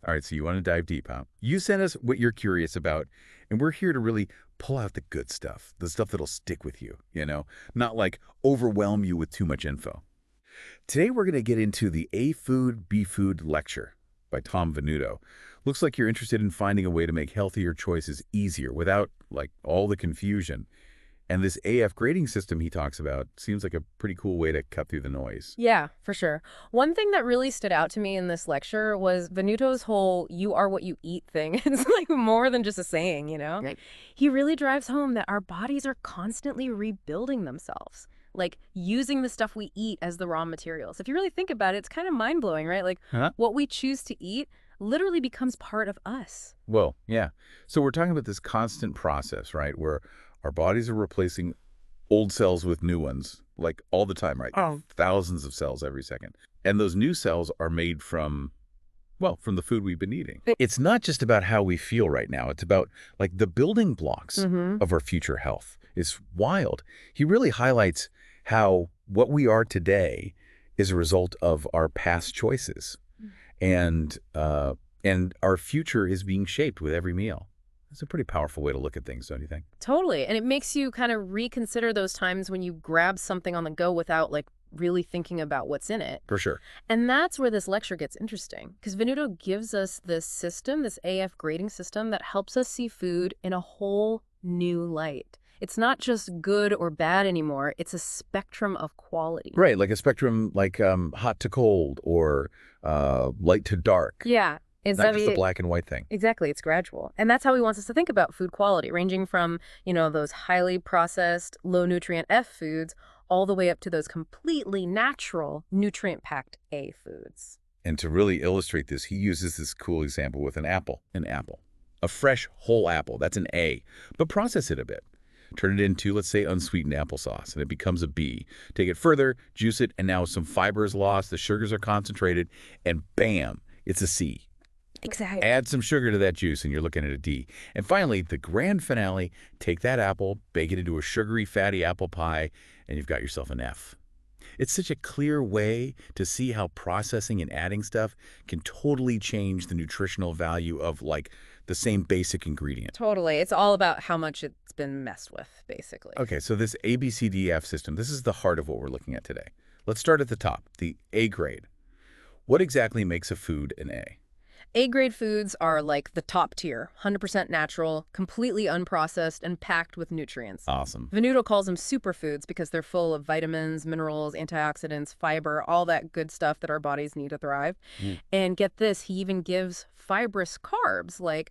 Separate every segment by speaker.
Speaker 1: All right, so you want to dive deep, huh? You sent us what you're curious about, and we're here to really pull out the good stuff, the stuff that'll stick with you, not like overwhelm you with too much info. Today, we're going to get into the A Food, B Food lecture by Tom Venuto. Looks like you're interested in finding a way to make healthier choices easier without, like, all the confusion. And this AF grading system he talks about seems like a pretty cool way to cut through the noise.
Speaker 2: Yeah, for sure. One thing that really stood out to me in this lecture was Venuto's whole "you are what you eat" thing. It's like more than just a saying, you know?
Speaker 1: Right.
Speaker 2: He really drives home that our bodies are constantly rebuilding themselves, like using the stuff we eat as the raw materials. If you really think about it, it's kind of mind-blowing, right? Like
Speaker 1: Huh?
Speaker 2: what we choose to eat literally becomes part of us.
Speaker 1: Well, yeah. So we're talking about this constant process, right, where our bodies are replacing old cells with new ones, like all the time, right?
Speaker 2: Oh.
Speaker 1: Thousands of cells every second. And those new cells are made from, well, from the food we've been eating. It's not just about how we feel right now. It's about, like, the building blocks of our future health. It's wild. He really highlights how what we are today is a result of our past choices. And our future is being shaped with every meal. It's a pretty powerful way to look at things, don't you think?
Speaker 2: Totally. And it makes you kind of reconsider those times when you grab something on the go without like really thinking about what's in it.
Speaker 1: For sure.
Speaker 2: And that's where this lecture gets interesting, because Venuto gives us this system, this AF grading system that helps us see food in a whole new light. It's not just good or bad anymore. It's a spectrum of quality.
Speaker 1: Right, like a spectrum, like hot to cold or light to dark.
Speaker 2: Yeah.
Speaker 1: Not just a black and white thing.
Speaker 2: Exactly. It's gradual. And that's how he wants us to think about food quality, ranging from, those highly processed, low nutrient F foods all the way up to those completely natural, nutrient-packed A foods.
Speaker 1: And to really illustrate this, he uses this cool example with an apple. An apple. A fresh, whole apple. That's an A. But process it a bit. Turn it into, let's say, unsweetened applesauce, and it becomes a B. Take it further, juice it, and now some fiber is lost, the sugars are concentrated, and bam, it's a C.
Speaker 2: Exactly.
Speaker 1: Add some sugar to that juice, and you're looking at a D. And finally, the grand finale, take that apple, bake it into a sugary, fatty apple pie, and you've got yourself an F. It's such a clear way to see how processing and adding stuff can totally change the nutritional value of, like, the same basic ingredient.
Speaker 2: Totally. It's all about how much it's been messed with, basically.
Speaker 1: Okay, so this ABCDF system, this is the heart of what we're looking at today. Let's start at the top, the A grade. What exactly makes a food an A?
Speaker 2: A-grade foods are like the top tier, 100% natural, completely unprocessed, and packed with nutrients.
Speaker 1: Awesome.
Speaker 2: Venuto calls them superfoods because they're full of vitamins, minerals, antioxidants, fiber, all that good stuff that our bodies need to thrive. And get this, he even gives fibrous carbs like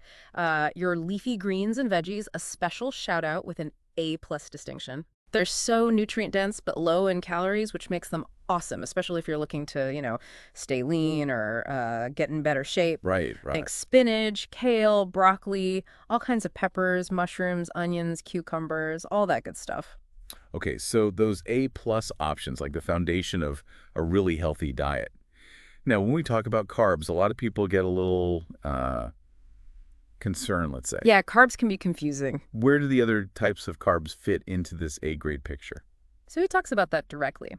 Speaker 2: your leafy greens and veggies a special shout out with an A+ distinction. They're so nutrient dense but low in calories, which makes them awesome, especially if you're looking to, stay lean or get in better shape.
Speaker 1: Right.
Speaker 2: Think spinach, kale, broccoli, all kinds of peppers, mushrooms, onions, cucumbers, all that good stuff.
Speaker 1: Okay, so those A+ options, like the foundation of a really healthy diet. Now, when we talk about carbs, a lot of people get a little concerned, let's say.
Speaker 2: Yeah, carbs can be confusing.
Speaker 1: Where do the other types of carbs fit into this A-grade picture?
Speaker 2: So he talks about that directly.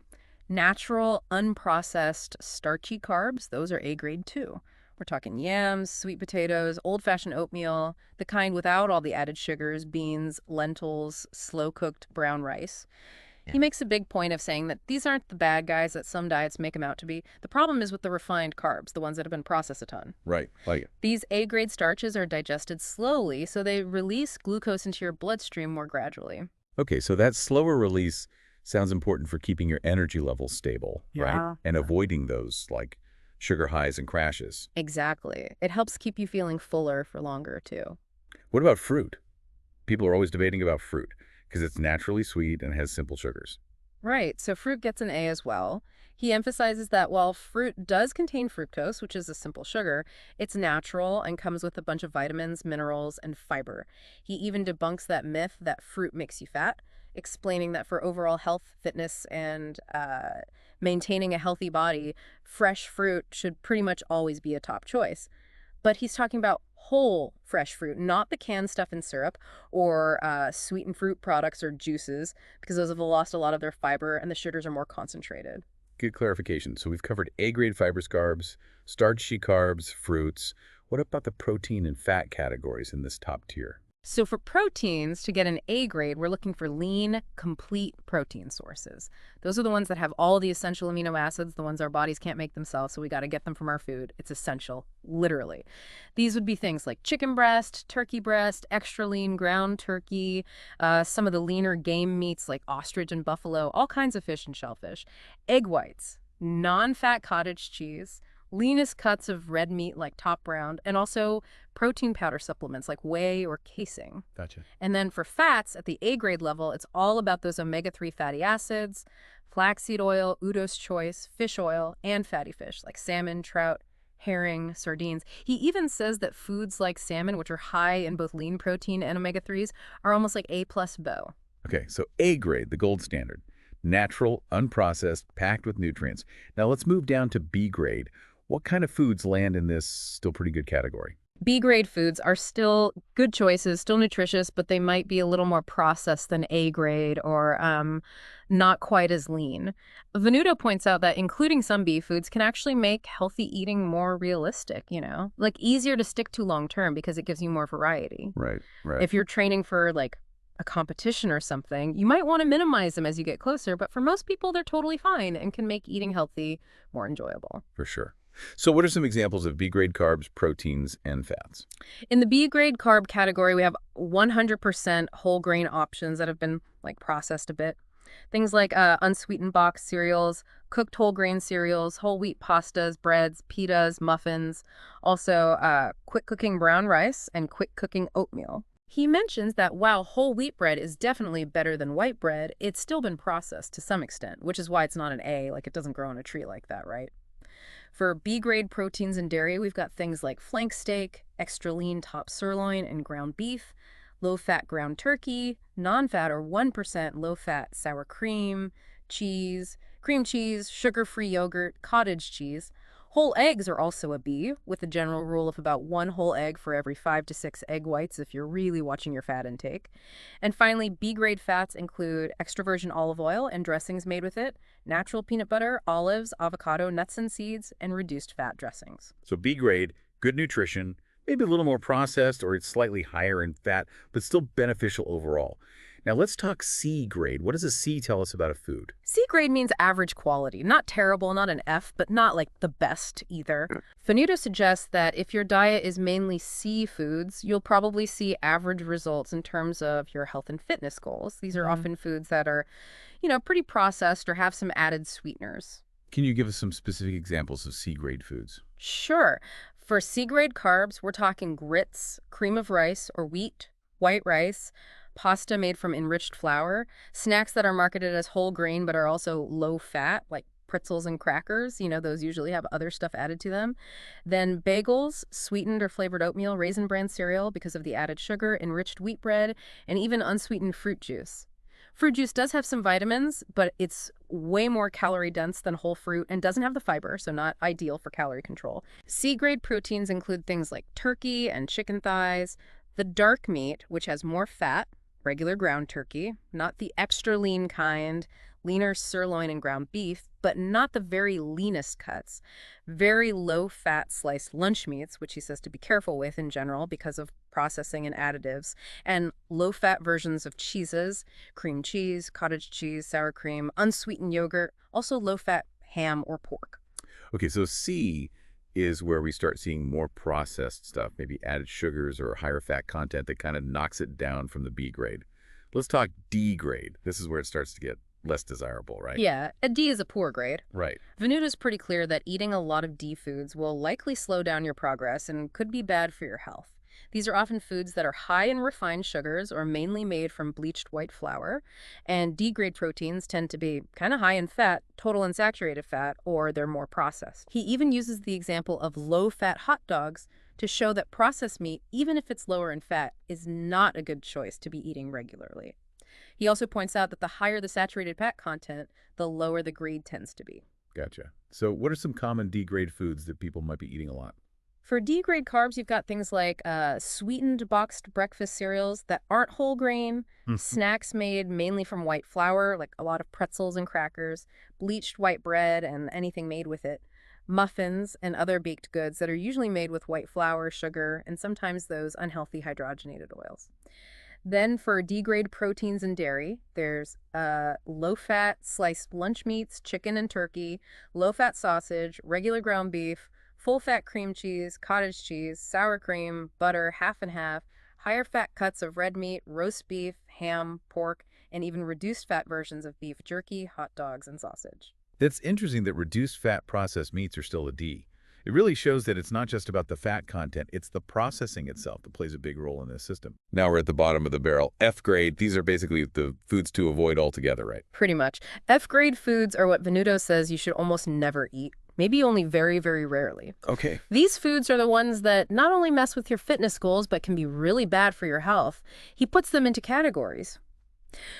Speaker 2: Natural, unprocessed, starchy carbs, those are A-grade too. We're talking yams, sweet potatoes, old-fashioned oatmeal, the kind without all the added sugars, beans, lentils, slow-cooked brown rice. He makes a big point of saying that these aren't the bad guys that some diets make them out to be. The problem is with the refined carbs, the ones that have been processed a ton.
Speaker 1: Right, like it.
Speaker 2: These A-grade starches are digested slowly, so they release glucose into your bloodstream more gradually.
Speaker 1: Okay, so that slower release sounds important for keeping your energy levels stable, right? And avoiding those, like, sugar highs and crashes.
Speaker 2: Exactly. It helps keep you feeling fuller for longer, too.
Speaker 1: What about fruit? People are always debating about fruit because it's naturally sweet and has simple sugars.
Speaker 2: Right, so fruit gets an A as well. He emphasizes that while fruit does contain fructose, which is a simple sugar, it's natural and comes with a bunch of vitamins, minerals, and fiber. He even debunks that myth that fruit makes you fat, explaining that for overall health, fitness, and maintaining a healthy body, fresh fruit should pretty much always be a top choice. But he's talking about whole fresh fruit, not the canned stuff in syrup or sweetened fruit products or juices, because those have lost a lot of their fiber and the sugars are more concentrated.
Speaker 1: Good clarification. So we've covered A-grade fibrous carbs, starchy carbs, fruits. What about the protein and fat categories in this top tier?
Speaker 2: So for proteins, to get an A grade, we're looking for lean, complete protein sources. Those are the ones that have all the essential amino acids, the ones our bodies can't make themselves, so we got to get them from our food. It's essential, literally. These would be things like chicken breast, turkey breast, extra lean ground turkey, some of the leaner game meats like ostrich and buffalo, all kinds of fish and shellfish, egg whites, non-fat cottage cheese, leanest cuts of red meat like top round, and also protein powder supplements like whey or casein.
Speaker 1: Gotcha.
Speaker 2: And then for fats at the A grade level, it's all about those omega-3 fatty acids, flaxseed oil, Udo's choice, fish oil, and fatty fish like salmon, trout, herring, sardines. He even says that foods like salmon, which are high in both lean protein and omega-3s, are almost like A plus bow.
Speaker 1: Okay, so A grade, the gold standard. Natural, unprocessed, packed with nutrients. Now let's move down to B grade. What kind of foods land in this still pretty good category?
Speaker 2: B grade foods are still good choices, still nutritious, but they might be a little more processed than A grade or not quite as lean. Venuto points out that including some B foods can actually make healthy eating more realistic, like easier to stick to long term because it gives you more variety.
Speaker 1: Right, right.
Speaker 2: If you're training for like a competition or something, you might want to minimize them as you get closer, but for most people, they're totally fine and can make eating healthy more enjoyable.
Speaker 1: For sure. So what are some examples of B-grade carbs, proteins, and fats?
Speaker 2: In the B grade carb category, we have 100% whole grain options that have been like processed a bit. Things like unsweetened box cereals, cooked whole grain cereals, whole wheat pastas, breads, pitas, muffins, also quick cooking brown rice and quick cooking oatmeal. He mentions that while whole wheat bread is definitely better than white bread, it's still been processed to some extent, which is why it's not an A, like it doesn't grow on a tree like that, right? For B-grade proteins and dairy, we've got things like flank steak, extra lean top sirloin and ground beef, low-fat ground turkey, non-fat or 1% low-fat sour cream cheese, sugar-free yogurt, cottage cheese. Whole eggs are also a B, with a general rule of about 1 whole egg for every 5 to 6 egg whites if you're really watching your fat intake. And finally, B-grade fats include extra virgin olive oil and dressings made with it, natural peanut butter, olives, avocado, nuts and seeds, and reduced fat dressings.
Speaker 1: So B-grade, good nutrition, maybe a little more processed or it's slightly higher in fat, but still beneficial overall. Now let's talk C grade. What does a C tell us about a food?
Speaker 2: C grade means average quality. Not terrible, not an F, but not like the best either. Venuto suggests that if your diet is mainly C foods, you'll probably see average results in terms of your health and fitness goals. These are often foods that are, pretty processed or have some added sweeteners.
Speaker 1: Can you give us some specific examples of C grade foods?
Speaker 2: Sure. For C grade carbs, we're talking grits, cream of rice or wheat, white rice, pasta made from enriched flour, snacks that are marketed as whole grain but are also low fat, like pretzels and crackers. Those usually have other stuff added to them. Then bagels, sweetened or flavored oatmeal, raisin bran cereal because of the added sugar, enriched wheat bread, and even unsweetened fruit juice. Fruit juice does have some vitamins, but it's way more calorie dense than whole fruit and doesn't have the fiber, so not ideal for calorie control. C-grade proteins include things like turkey and chicken thighs, the dark meat, which has more fat, regular ground turkey, not the extra lean kind, leaner sirloin and ground beef, but not the very leanest cuts. Very low-fat sliced lunch meats, which he says to be careful with in general because of processing and additives, and low-fat versions of cheeses, cream cheese, cottage cheese, sour cream, unsweetened yogurt, also low-fat ham or pork.
Speaker 1: Okay, so C is where we start seeing more processed stuff, maybe added sugars or higher fat content that kind of knocks it down from the B grade. Let's talk D grade. This is where it starts to get less desirable, right?
Speaker 2: Yeah, a D is a poor grade.
Speaker 1: Right.
Speaker 2: Venuto's pretty clear that eating a lot of D foods will likely slow down your progress and could be bad for your health. These are often foods that are high in refined sugars or mainly made from bleached white flour, and D-grade proteins tend to be kind of high in fat, total unsaturated fat, or they're more processed. He even uses the example of low-fat hot dogs to show that processed meat, even if it's lower in fat, is not a good choice to be eating regularly. He also points out that the higher the saturated fat content, the lower the grade tends to be.
Speaker 1: Gotcha. So what are some common D-grade foods that people might be eating a lot?
Speaker 2: For D-grade carbs, you've got things like sweetened boxed breakfast cereals that aren't whole grain, snacks made mainly from white flour, like a lot of pretzels and crackers, bleached white bread and anything made with it, muffins, and other baked goods that are usually made with white flour, sugar, and sometimes those unhealthy hydrogenated oils. Then for degrade proteins and dairy, there's low-fat sliced lunch meats, chicken and turkey, low-fat sausage, regular ground beef, full-fat cream cheese, cottage cheese, sour cream, butter, half and half, higher fat cuts of red meat, roast beef, ham, pork, and even reduced fat versions of beef jerky, hot dogs, and sausage.
Speaker 1: That's interesting that reduced fat processed meats are still a D. It really shows that it's not just about the fat content, it's the processing itself that plays a big role in this system. Now we're at the bottom of the barrel. F grade, these are basically the foods to avoid altogether, right?
Speaker 2: Pretty much. F-grade foods are what Venuto says you should almost never eat, maybe only very, very rarely.
Speaker 1: Okay.
Speaker 2: These foods are the ones that not only mess with your fitness goals, but can be really bad for your health. He puts them into categories.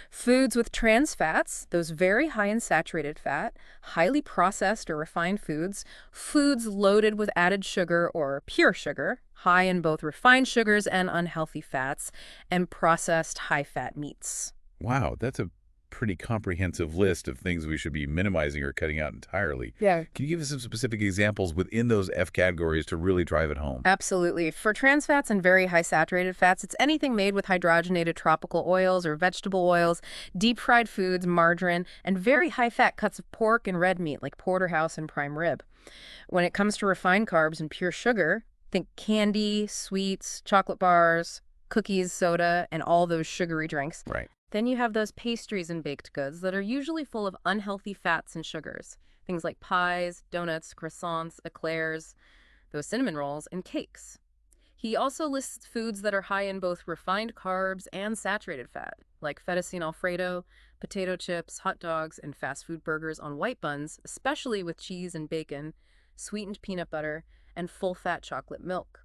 Speaker 2: Foods with trans fats, those very high in saturated fat, highly processed or refined foods, foods loaded with added sugar or pure sugar, high in both refined sugars and unhealthy fats, and processed high-fat meats.
Speaker 1: Wow, that's a pretty comprehensive list of things we should be minimizing or cutting out entirely.
Speaker 2: Yeah.
Speaker 1: Can you give us some specific examples within those F categories to really drive it home?
Speaker 2: Absolutely. For trans fats and very high saturated fats, it's anything made with hydrogenated tropical oils or vegetable oils, deep fried foods, margarine, and very high fat cuts of pork and red meat like porterhouse and prime rib. When it comes to refined carbs and pure sugar, think candy, sweets, chocolate bars, cookies, soda, and all those sugary drinks.
Speaker 1: Right.
Speaker 2: Then you have those pastries and baked goods that are usually full of unhealthy fats and sugars. Things like pies, donuts, croissants, eclairs, those cinnamon rolls, and cakes. He also lists foods that are high in both refined carbs and saturated fat, like fettuccine alfredo, potato chips, hot dogs, and fast food burgers on white buns, especially with cheese and bacon, sweetened peanut butter, and full-fat chocolate milk.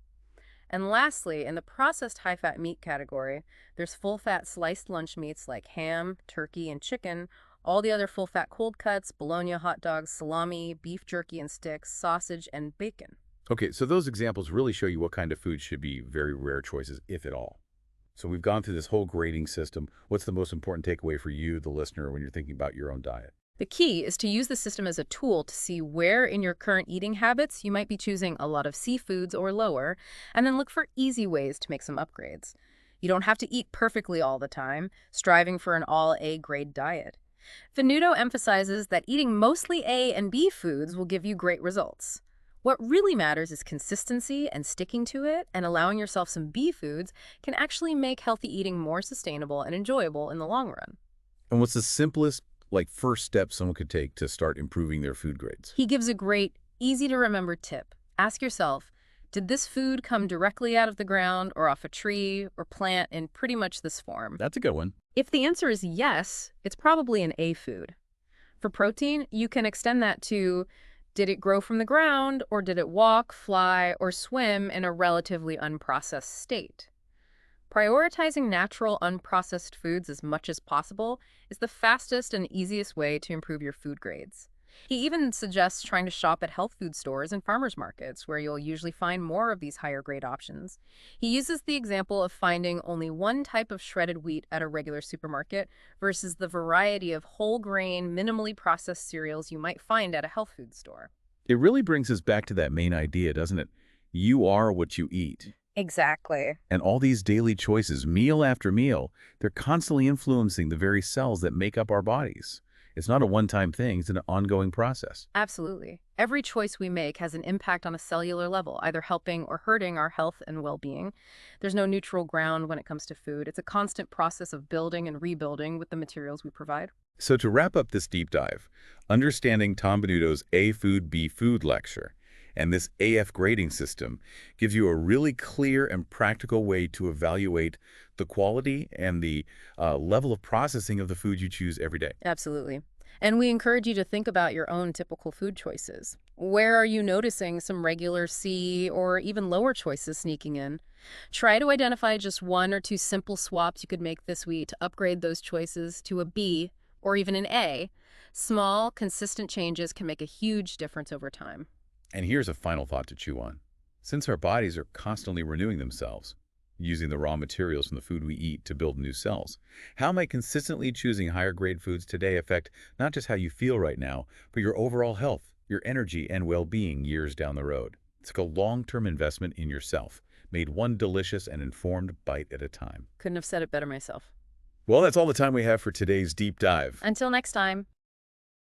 Speaker 2: And lastly, in the processed high-fat meat category, there's full-fat sliced lunch meats like ham, turkey, and chicken, all the other full-fat cold cuts, bologna hot dogs, salami, beef jerky and sticks, sausage, and bacon.
Speaker 1: Okay, so those examples really show you what kind of food should be very rare choices, if at all. So we've gone through this whole grading system. What's the most important takeaway for you, the listener, when you're thinking about your own diet?
Speaker 2: The key is to use the system as a tool to see where in your current eating habits you might be choosing a lot of seafoods or lower, and then look for easy ways to make some upgrades. You don't have to eat perfectly all the time, striving for an all-A grade diet. Venuto emphasizes that eating mostly A and B foods will give you great results. What really matters is consistency and sticking to it, and allowing yourself some B foods can actually make healthy eating more sustainable and enjoyable in the long run.
Speaker 1: And what's the simplest, first step someone could take to start improving their food grades?
Speaker 2: He gives a great, easy-to-remember tip. Ask yourself, did this food come directly out of the ground or off a tree or plant in pretty much this form?
Speaker 1: That's a good one.
Speaker 2: If the answer is yes, it's probably an A food. For protein, you can extend that to, did it grow from the ground, or did it walk, fly, or swim in a relatively unprocessed state? Prioritizing natural, unprocessed foods as much as possible is the fastest and easiest way to improve your food grades. He even suggests trying to shop at health food stores and farmers markets, where you'll usually find more of these higher grade options. He uses the example of finding only one type of shredded wheat at a regular supermarket versus the variety of whole grain, minimally processed cereals you might find at a health food store.
Speaker 1: It really brings us back to that main idea, doesn't it? You are what you eat.
Speaker 2: Exactly.
Speaker 1: And all these daily choices, meal after meal, they're constantly influencing the very cells that make up our bodies. It's not a one-time thing, it's an ongoing process.
Speaker 2: Absolutely. Every choice we make has an impact on a cellular level, either helping or hurting our health and well-being. There's no neutral ground when it comes to food. It's a constant process of building and rebuilding with the materials we provide.
Speaker 1: So to wrap up this deep dive, understanding Tom Venuto's A Food, B Food lecture and this AF grading system gives you a really clear and practical way to evaluate the quality and the level of processing of the food you choose every day.
Speaker 2: Absolutely. And we encourage you to think about your own typical food choices. Where are you noticing some regular C or even lower choices sneaking in? Try to identify just one or two simple swaps you could make this week to upgrade those choices to a B or even an A. Small, consistent changes can make a huge difference over time.
Speaker 1: And here's a final thought to chew on. Since our bodies are constantly renewing themselves, using the raw materials from the food we eat to build new cells, how might consistently choosing higher grade foods today affect not just how you feel right now, but your overall health your energy and well-being years down the road. It's like a long-term investment in yourself, made one delicious and informed bite at a time.
Speaker 2: Couldn't have said it better myself.
Speaker 1: Well, that's all the time we have for today's deep dive.
Speaker 2: Until next time.